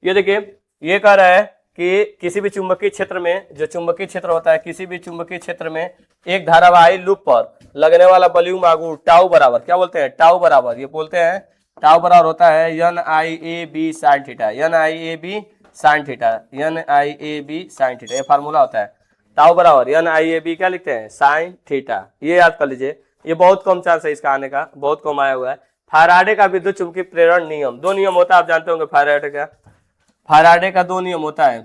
ये देखिए, ये कह रहा है कि किसी भी चुंबकीय क्षेत्र में, जो चुंबकीय क्षेत्र होता है, किसी भी चुंबकीय क्षेत्र में एक धारावाही लूप पर लगने वाला बलयुग्म आघूर्ण टाउ बराबर, क्या बोलते हैं, टाउ बराबर, ये बोलते हैं टाउ बराबर होता है NIAB sin theta, NIAB sin theta, NIAB sin theta, ये फार्मूला होता है। टाउ बराबर NIAB क्या लिखते हैं, sin थीटा, ये याद कर लीजिए। ये बहुत कम चांस है इसका आने का, बहुत कम आया हुआ है। फैराडे का विद्युत चुंबकीय प्रेरण नियम, 2 नियम होता है, आप जानते होंगे फैराडे का 2 नियम होता है,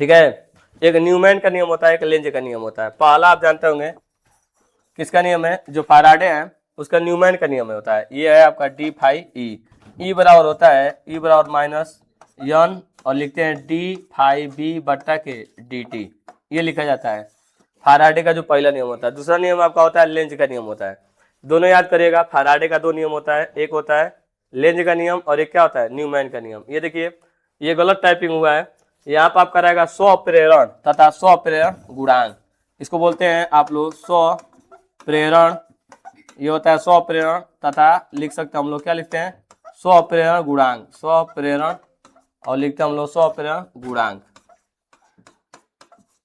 ठीक है। एक न्यूमैन का नियम होता है, एक लेंज का नियम होता है। पहला आप जानते होंगे किसका नियम है, जो फैराडे है उसका न्यूमैन का नियम होता है, ये है आपका d फाई ई बराबर होता है E बराबर माइनस n, और लिखते हैं d फाई b बट्टा के dt, ये लिखा जाता है फैराडे का जो पहला नियम होता है। दूसरा नियम आपका होता है लेंज का नियम होता है। दोनों याद करिएगा, फैराडे का 2 नियम होता है, एक होता है लेंज का नियम और एक क्या होता है, न्यूमैन का नियम। ये देखिए, ये गलत टाइपिंग हुआ है, यहाँ पर आपका रहेगा स्वप्रेरण तथा स्वप्रेरण गुणांक, इसको बोलते हैं आप लोग स्वप्रेरण, ये होता है स्वप्रेरण तथा लिख सकते हैं हम लोग, क्या लिखते हैं, स्वप्रेरण गुणांक, स्वप्रेरण, और लिखते हैं हम लोग स्वप्रेरण गुणांक,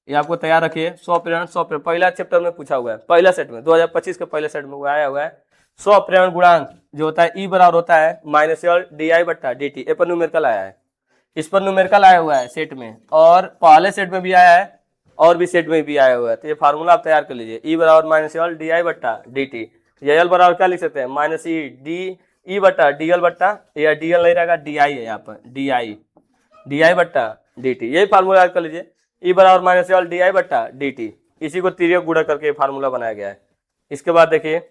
ये आपको तैयार रखिए। सौ प्रेरण पहला चैप्टर में पूछा हुआ है, पहला सेट में 2025 के पहले सेट में वो आया हुआ है। सौ प्रेरण गुणांक जो होता है ई बराबर होता है -l डी बट्टा डी टी। ए पर न्यूमेरिकल आया है, इस पर न्यूमेरिकल आया हुआ है सेट में, और पहले सेट में भी आया है और भी सेट में भी आया हुआ है। तो ये फार्मूला आप तैयार कर लीजिए, ई बराबर -l डी बट्टा डी टी। या एल बराबर क्या लिख सकते हैं, -e डी ई बट्टा डी एल बट्टा, या डी एल नहीं रहेगा डी आई है यहाँ पर, डी आई बट्टा डी टी। यही फार्मूला याद कर लीजिए, ई बराबर -l डी आई बट्टा डी टी। इसी को तिर्यक गुणा करके फार्मूला बनाया गया है। इसके बाद देखिए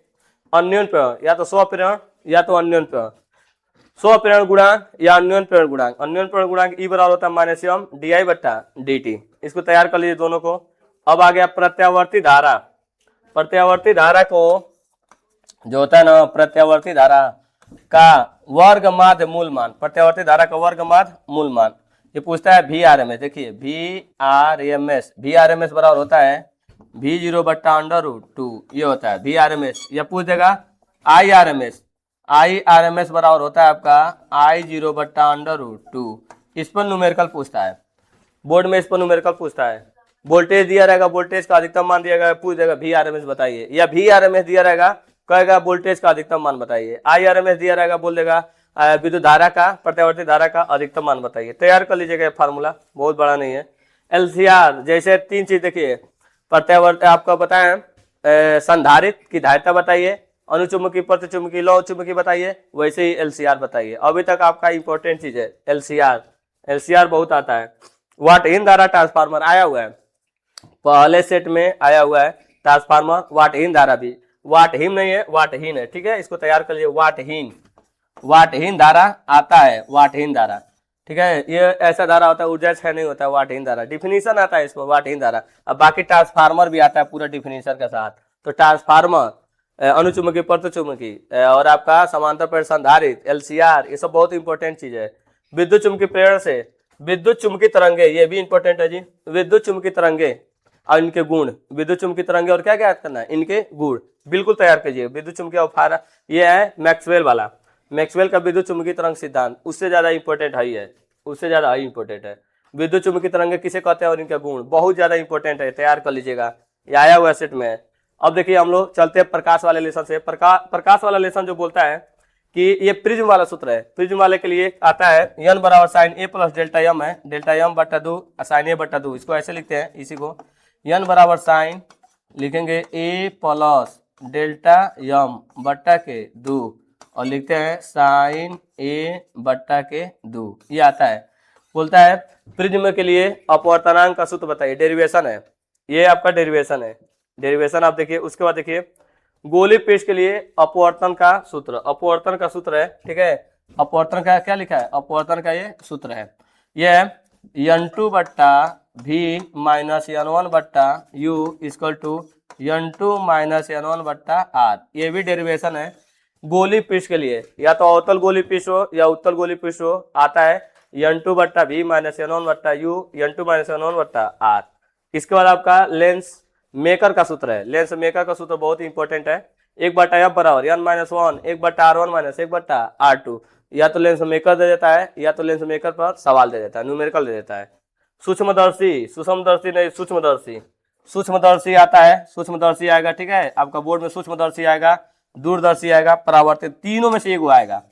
अन्योन्य प्रेरण, या तो स्वप्रेरण या तो अन्योन्य प्रेरण। स्वप्रेरण गुणांक या अन्योन्य प्रेरण गुणांक। अन्योन्य प्रेरण गुणांक ई बराबर होता है -m डी आई बट्टा डी टी। इसको तैयार कर लीजिए दोनों को। अब आ गया प्रत्यावर्ती धारा। प्रत्यावर्ती धारा को जो होता है ना, प्रत्यावर्ती धारा का वर्ग माध्य मूल मान, प्रत्यावर्ती धारा का वर्ग माध्य मूल मान। ये पूछता है वी आर एम एस। देखिए वी आर एम एस बराबर होता है V0 बट्टा √2, ये होता है वी आर एम एस। या पूछ देगा आई आर एम एस बराबर होता है आपका I0 बट्टा √2। इस पर न्यूमेरिकल पूछता है बोर्ड में, इस पर न्यूमेरिकल पूछता है। वोल्टेज दिया रहेगा, वोल्टेज का अधिकतम मान दिया गया, पूछ देगा वी आर एम एस बताइए। या वी आर एम एस दिया रहेगा, कहेगा वोल्टेज का अधिकतम मान बताइए। आई आर एम एस दिया रहेगा, बोल देगा विद्युत धारा का, प्रत्यावर्ती धारा का अधिकतम मान बताइए। तैयार कर लीजिएगा, फार्मूला बहुत बड़ा नहीं है। एलसीआर जैसे तीन चीज देखिए, प्रत्यावर्ती आपका बताएं, संधारित्र की धारिता बताइए, अनुचुंबकी प्रतिचुंबकी लौह चुंबकी बताइए, वैसे ही एलसीआर बताइए। अभी तक आपका इंपॉर्टेंट चीज है एलसीआर बहुत आता है। वाटहीन धारा ट्रांसफार्मर आया हुआ है, पहले सेट में आया हुआ है ट्रांसफार्मर। वाटहीन धारा भी, वाटहीन नहीं है, वाटहीन है, ठीक है। इसको तैयार कर लीजिए। वाटहीन धारा आता है, वाटहीन धारा, ठीक है। ये ऐसा धारा होता है, ऊर्जा क्षय नहीं होता है, वाटहीन धारा डिफिनीशन आता है इसको, वाटहीन धारा। अब बाकी ट्रांसफार्मर भी आता है पूरा डिफिनीशन के साथ। तो ट्रांसफार्मर, अनुचुंबकी प्रतिचुंबकी और आपका समांतर प्रेरण संधारित्र, एलसीआर, ये सब बहुत इंपॉर्टेंट चीज है। विद्युत चुंबकीय प्रेरण से विद्युत चुंबकीय तरंगे, ये भी इंपॉर्टेंट है जी। विद्युत चुंबकीय तरंगे और इनके गुण, विद्युत चुंबकीय तरंगे और क्या क्या याद करना है, इनके गुण बिल्कुल तैयार कीजिए। विद्युत चुंबकीय अवधारणा, ये है मैक्सवेल वाला, मैक्सवेल का विद्युत चुंबकीय तरंग सिद्धांत, उससे ज्यादा इंपॉर्टेंट है, उससे ज्यादा हाई इंपॉर्टेंट है। विद्युत चुंबकीय तरंगे किसे कहते हैं और इनके गुण बहुत ज्यादा इंपॉर्टेंट है, तैयार कर लीजिएगा, ये आया हुआ सेट में। अब देखिए हम लोग चलते हैं प्रकाश वाले लेसन से। प्रकाश वाला लेसन जो बोलता है कि ये प्रिज्म वाला सूत्र है। प्रिज्म वाले के लिए आता है n बराबर sine a plus delta m है, डेल्टा m बट्टा 2 साइन a बट्टा 2। इसको ऐसे लिखते हैं, इसी को n बराबर साइन लिखेंगे a प्लस डेल्टा m बट्टा के 2 और लिखते हैं साइन a बट्टा के 2। ये आता है, बोलता है प्रिज्म के लिए अपवर्तनांक का सूत्र बताइए। डेरिवेशन है, ये आपका डेरिवेशन है, डेरिवेशन आप देखिए। उसके बाद देखिए गोलीय पृष्ठ के लिए अपवर्तन का सूत्र, अपवर्तन का सूत्र है, ठीक है। अपवर्तन का क्या लिखा है, अपवर्तन का ये सूत्र है, ये n2 बट्टा v माइनस n1 बट्टा u equal to n2 minus n1 बट्टा r। ये भी डेरिवेशन है गोलीय पृष्ठ के लिए, या तो अवतल गोलीय पृष्ठ हो या उत्तल गोलीय पृष्ठ हो, आता है n2 बट्टा v माइनस n1 बट्टा u n2 माइनस n1 बट्टा r। इसके बाद आपका लेंस मेकर का सूत्र है, लेंस मेकर का सूत्र बहुत इंपॉर्टेंट है। 1/f बराबर n-1 1/r1 माइनस 1/r2। या तो लेंस मेकर दे देता है या तो लेंस मेकर पर सवाल दे देता है, न्यूमेरिकल दे देता है। सूक्ष्मदर्शी, सूक्ष्मदर्शी नहीं, सूक्ष्मदर्शी, सूक्ष्मदर्शी आता है, सूक्ष्मदर्शी आएगा, ठीक है। आपका बोर्ड में सूक्ष्मदर्शी आएगा, दूरदर्शी आएगा, परावर्तित, तीनों में से एक आएगा।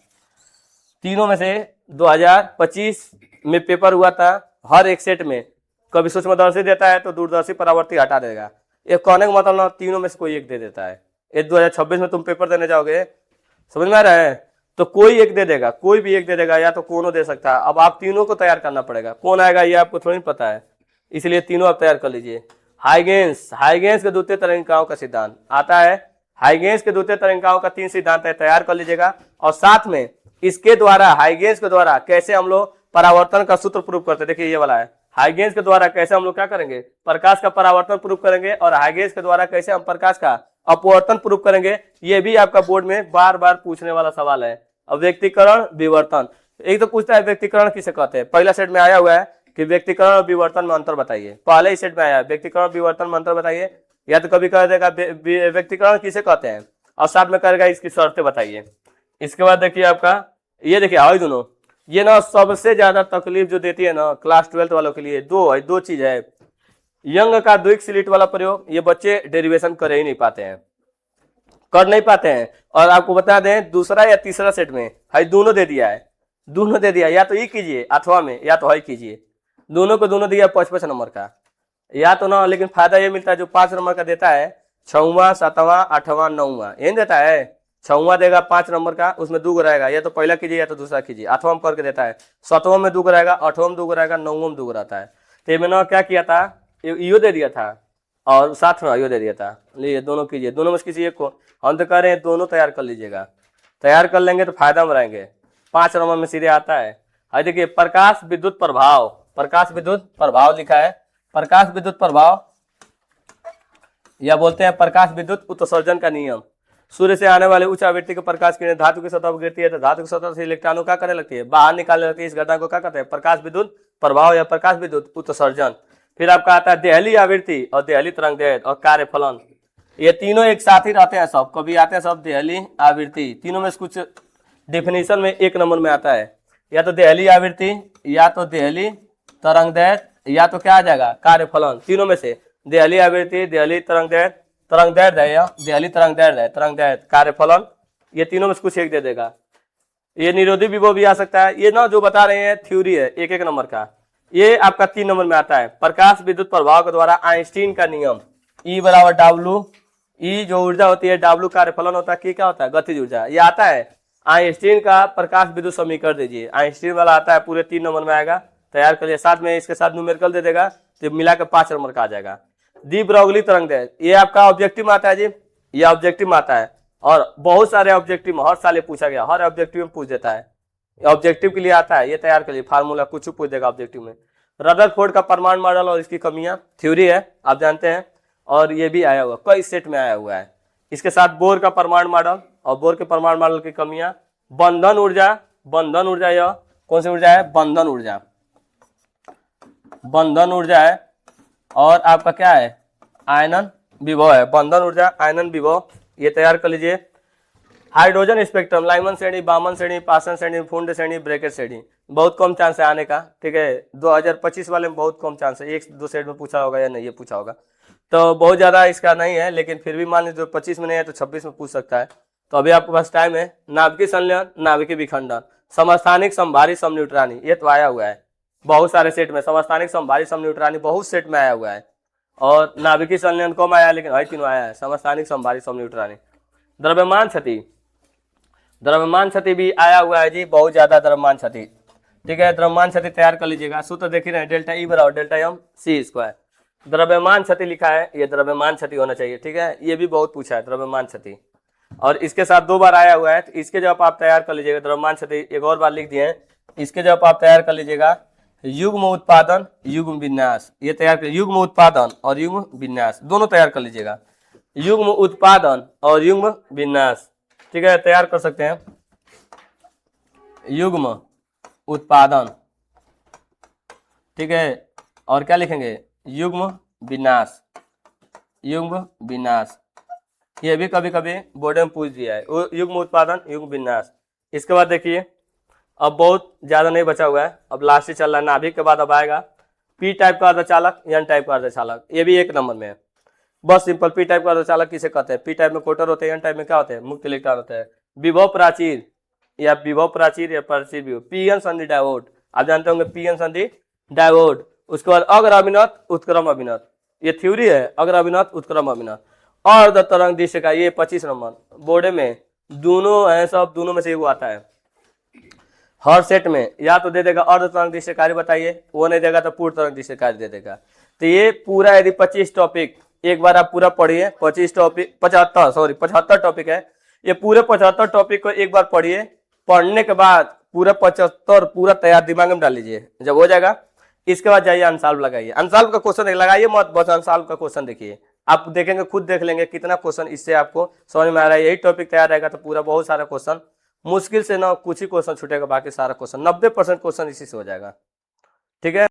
तीनों में से 2025 में पेपर हुआ था, हर एक सेट में कभी सूक्ष्मदर्शी देता है तो दूरदर्शी परावर्ती हटा देगा। ये कहने का मतलब ना, तीनों में से कोई एक दे देता है। ये 2026 में तुम पेपर देने जाओगे, समझ में आ रहा है, तो कोई एक दे देगा, कोई भी एक दे देगा, या तो कोनो दे सकता है। अब आप तीनों को तैयार करना पड़ेगा, कौन आएगा ये आपको थोड़ी पता है, इसलिए तीनों आप तैयार कर लीजिए। हाइगेंस, हाइगेंस के द्वितीय तरंगिकाओं का सिद्धांत आता है, हाइगेंस के द्वितीय तरंगिकाओं का 3 सिद्धांत है, तैयार कर लीजिएगा। और साथ में इसके द्वारा, हाइगेंस के द्वारा कैसे हम लोग परावर्तन का सूत्र प्रूव करते, देखिए ये वाला है। हाइगेंस के द्वारा कैसे हम लोग क्या करेंगे, प्रकाश का परावर्तन प्रूव करेंगे, और हाइगेंस के द्वारा कैसे हम प्रकाश का अपवर्तन प्रूव करेंगे। ये भी आपका बोर्ड में बार बार पूछने वाला सवाल है। अब व्यक्तिकरण, विवर्तन, एक तो पूछता है व्यक्तिकरण किसे कहते हैं। पहला सेट में आया हुआ है कि व्यक्तिकरण और विवर्तन में अंतर बताइए, पहले ही सेट में आया है व्यक्तिकरण विवर्तन में अंतर बताइए। या तो कभी कह देगा व्यक्तिकरण किसे कहते हैं, और साथ में कहेगा इसकी शर्तें बताइए। इसके बाद देखिए आपका ये देखिए हाई दोनों, ये ना सबसे ज्यादा तकलीफ जो देती है ना क्लास 12 वालों के लिए, दो चीज है। यंग का द्विक स्लिट वाला प्रयोग ये बच्चे डेरिवेशन कर ही नहीं पाते हैं, कर नहीं पाते हैं। और आपको बता दें दूसरा या तीसरा सेट में है दोनों दे दिया है, दोनों दे दिया, या तो ये कीजिए अथवा में, या तो है कीजिए, दोनों को दोनों दिया 55 नंबर का, या तो ना। लेकिन फायदा ये मिलता है जो 5 नंबर का देता है, 6वां 7वां 8वां 9वां यही देता है। 6वां देगा 5 नंबर का, उसमें 2 रहेगा, या तो पहला कीजिए या तो दूसरा कीजिए। 8वां में करके देता है, 7वां में 2 रहेगा, 8वां में 2 रहेगा, 9वां में 2 रहता है। तो मैंने क्या किया था, यो दे दिया था और साथ में यो दे दिया था। लीजिए दोनों कीजिए, दोनों में किसी एक को। हम तो कह रहे हैं दोनों तैयार कर लीजिएगा, तैयार कर लेंगे तो फायदा में रहेंगे। 5 नंबर में सीधे आता है। और देखिए प्रकाश विद्युत प्रभाव, प्रकाश विद्युत प्रभाव लिखा है। प्रकाश विद्युत प्रभाव या बोलते हैं प्रकाश विद्युत उत्सर्जन का नियम। सूर्य से आने वाले उच्च आवृत्ति के प्रकाश किरणें धातु की सतह पर गिरती है तो धातु की सतह से इलेक्ट्रॉनों का करने लगती है, बाहर निकालने लगती है। इस घटना को क्या कहते हैं, प्रकाश विद्युत प्रभाव या प्रकाश विद्युत उत्सर्जन। फिर आपका आता है देहली आवृत्ति और देहली तरंगदैर्घ्य और कार्यफलन। ये तीनों एक साथ ही रहते हैं, सब कभी आते हैं सब देहली आवृत्ति। तीनों में कुछ डिफिनीशन में 1 नंबर में आता है, या तो देहली आवृत्ति, या तो देहली तरंगदैर्घ्य, या तो क्या आ जाएगा कार्यफलन। तीनों में से देहली आवृत्ति, देहली तरंगदैर्घ्य, तरंगदैर्घ्य, देहली तरंगदैर्घ्य, तरंगदैर्घ्य, कार्यफलन, ये तीनों में से कुछ एक दे देगा। ये निरोधी विभव भी आ सकता है। ये ना जो बता रहे हैं थ्योरी है 1-1 नंबर का, ये आपका 3 नंबर में आता है। प्रकाश विद्युत प्रभाव के द्वारा आइंस्टीन का नियम, E बराबर W, E जो ऊर्जा होती है, W कार्यफलन होता है, की क्या होता है गतिज ऊर्जा, ये आता है। आइंस्टीन का प्रकाश विद्युत समीकरण दीजिए, आइंस्टीन वाला आता है, पूरे 3 नंबर में आएगा, तैयार करिए। साथ में इसके साथ न्यूमेरिकल दे देगा तो मिला के 5 नंबर का आ जाएगा। दी ब्रोगली तरंगदैर्घ्य, ये आपका ऑब्जेक्टिव में आता है जी, ये ऑब्जेक्टिव में आता है। और बहुत सारे ऑब्जेक्टिव में हर साल ये पूछा गया, हर ऑब्जेक्टिव में पूछ देता है, ऑब्जेक्टिव के लिए आता है, ये तैयार करिए। फार्मूला कुछ पूछ देगा ऑब्जेक्टिव में। रदरफोर्ड का परमाणु मॉडल और इसकी कमियां, थ्योरी है आप जानते हैं, और ये भी आया हुआ कई सेट में आया हुआ है। इसके साथ बोर का परमाणु मॉडल और बोर के परमाणु मॉडल की कमियां। बंधन ऊर्जा, बंधन ऊर्जा यह कौन सी ऊर्जा है, बंधन ऊर्जा, बंधन ऊर्जा है। और आपका क्या है, आयनन विभव है, बंधन ऊर्जा आयनन विभव, ये तैयार कर लीजिए। हाइड्रोजन स्पेक्ट्रम, लाइमन श्रेणी, बामन श्रेणी, पासन श्रेणी, फुंड श्रेणी, ब्रैकेट श्रेणी, बहुत कम चांस है आने का, ठीक है। 2025 वाले में बहुत कम चांस है, 1-2 सेट में पूछा होगा या नहीं, ये पूछा होगा तो बहुत ज्यादा इसका नहीं है। लेकिन फिर भी मान लीजिए 25 में नहीं है तो 26 में पूछ सकता है। तो अभी आपके पास टाइम है। नाभिकीय संलयन, नाभिकीय विखंडन, समस्थानिक समभारी समन्यूट्रॉनी, ये तो आया हुआ है बहुत सारे सेट में। समस्थानिक समभारी समन्यूट्रॉनी बहुत सेट में आया हुआ है। और नाभिकीय संलयन कम आया लेकिन हर तीनों आया है, समस्थानिक समभारी समन्यूट्रॉनी। द्रव्यमान क्षति, द्रव्यमान क्षति भी आया हुआ है जी, बहुत ज्यादा द्रव्यमान क्षति, ठीक है। द्रव्यमान क्षति तैयार कर लीजिएगा। सूत्र देख रहे हैं, डेल्टा ई बराबर डेल्टा एम सी स्क्वायर। द्रव्यमान क्षति लिखा है, ये द्रव्यमान क्षति होना चाहिए, ठीक है। ये भी बहुत पूछा है द्रव्यमान क्षति, और इसके साथ 2 बार आया हुआ है। तो इसके जवाब आप तैयार कर लीजिएगा। द्रव्यमान क्षति एक और बार लिख दिए हैं, इसके जवाब आप तैयार कर लीजिएगा। युग्म उत्पादन, युग्म विन्यास, ये तैयार कर, युग्म उत्पादन और युग्म विन्यास दोनों तैयार कर लीजिएगा। युग्म उत्पादन और युग्म विन्यास, ठीक है, तैयार कर सकते हैं। युग्म उत्पादन, ठीक है, और क्या लिखेंगे, युग्म विन्यास, युग्म विन्यास, ये भी कभी कभी बोर्ड में पूछ दिया है, युग्म उत्पादन युग्म विन्यास। इसके बाद देखिए अब बहुत ज्यादा नहीं बचा हुआ है, अब लास्ट ही चल रहा है। नाभिक के बाद अब आएगा पी टाइप का अर्धचालक, एन टाइप का अर्धचालक, ये भी 1 नंबर में है। बस सिंपल, पी टाइप का अर्धचालक किसे कहते हैं, पी टाइप में कोटर होते हैं, एन टाइप में क्या होते हैं, मुक्त इलेक्ट्रॉन होते हैं। विभव प्राचीर या विभव प्राचीर या प्राचीर विभव, पी एन संधि डायोड, आप जानते होंगे पी एन संधि डायोड। उसके बाद अग्र अभिनत उत्क्रम अभिनत, ये थ्योरी है, अग्र अभिनत उत्क्रम अभिनत। अर्ध तरंग दृश्य का, ये 25 नंबर बोर्ड में दोनों है, सब दोनों में से एगो आता है हर सेट में। या तो दे देगा अर्ध तरंग दृश्य कार्य बताइए, वो नहीं देगा तो पूर्ण तरंग दृश्य कार्य दे देगा। तो ये पूरा यदि 25 टॉपिक एक बार आप पूरा पढ़िए, 25 टॉपिक 75 टॉपिक है, ये पूरे 75 टॉपिक को एक बार पढ़िए। पढ़ने के बाद पूरा 75 पूरा तैयार दिमाग में डाल लीजिए। जब हो जाएगा इसके बाद जाइए अनसॉल्व लगाइए, अनसॉल्व का क्वेश्चन लगाइए मत, बस अनसॉल्व का क्वेश्चन देखिए, आप देखेंगे खुद देख लेंगे कितना क्वेश्चन इससे आपको समझ में आ रहा है। यही टॉपिक तैयार रहेगा तो पूरा बहुत सारा क्वेश्चन, मुश्किल से ना कुछ ही क्वेश्चन छूटेगा, बाकी सारा क्वेश्चन 90% क्वेश्चन इसी से हो जाएगा, ठीक है।